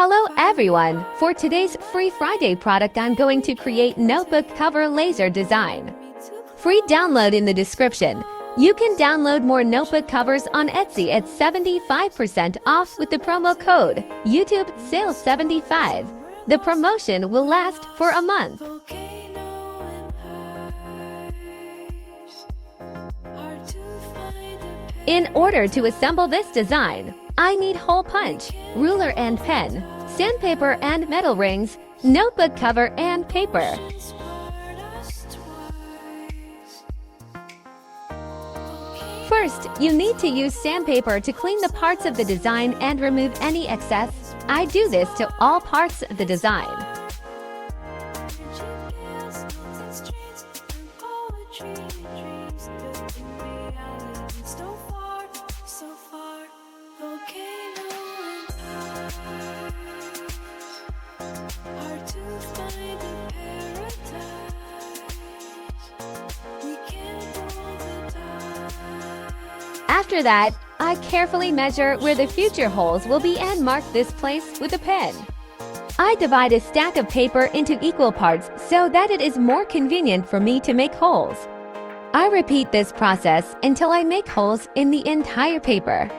Hello everyone! For today's Free Friday product, I'm going to create notebook cover laser design. Free download in the description. You can download more notebook covers on Etsy at 75% off with the promo code YouTube Sales 75. The promotion will last for a month. In order to assemble this design, I need hole punch, ruler and pen, sandpaper and metal rings, notebook cover and paper. First, you need to use sandpaper to clean the parts of the design and remove any excess. I do this to all parts of the design. After that, I carefully measure where the future holes will be and mark this place with a pen. I divide a stack of paper into equal parts so that it is more convenient for me to make holes. I repeat this process until I make holes in the entire paper.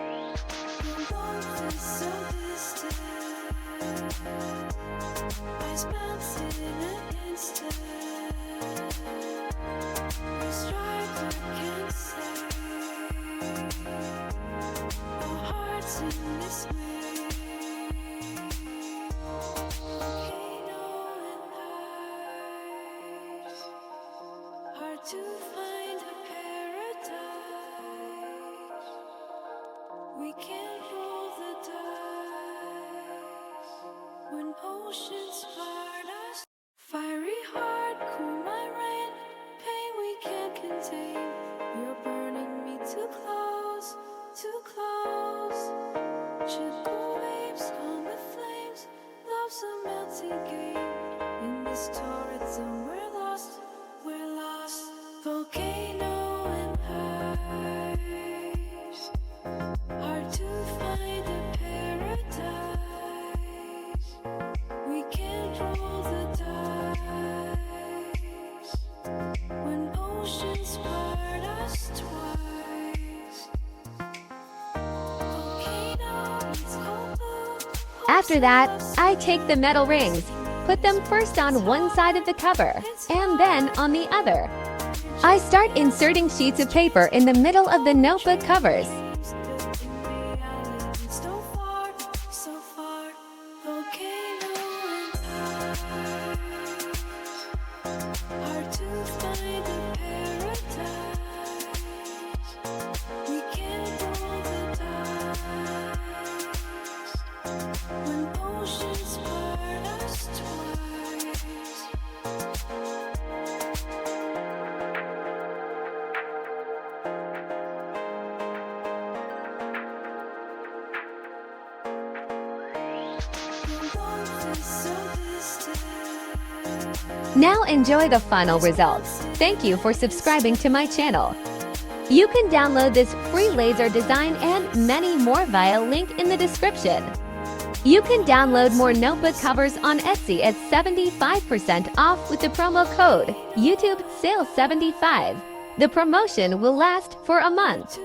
To find a paradise, we can't roll the dice. When oceans part us, fiery heart, cool my rain, pain we can't contain. You're burning me too close, too close. Should the waves calm the flames? Love's a melting game. In this torrid zone, we're lost. We're lost. Volcano and ice, hard to find a paradise. We can't roll the dice. When oceans part us twice. Volcano meets cold blue. After that, I take the metal rings, put them first on one side of the cover, and then on the other. I start inserting sheets of paper in the middle of the notebook covers. Now enjoy the final results. Thank you for subscribing to my channel. You can download this free laser design and many more via link in the description. You can download more notebook covers on Etsy at 75% off with the promo code YouTube Sales 75. The promotion will last for a month.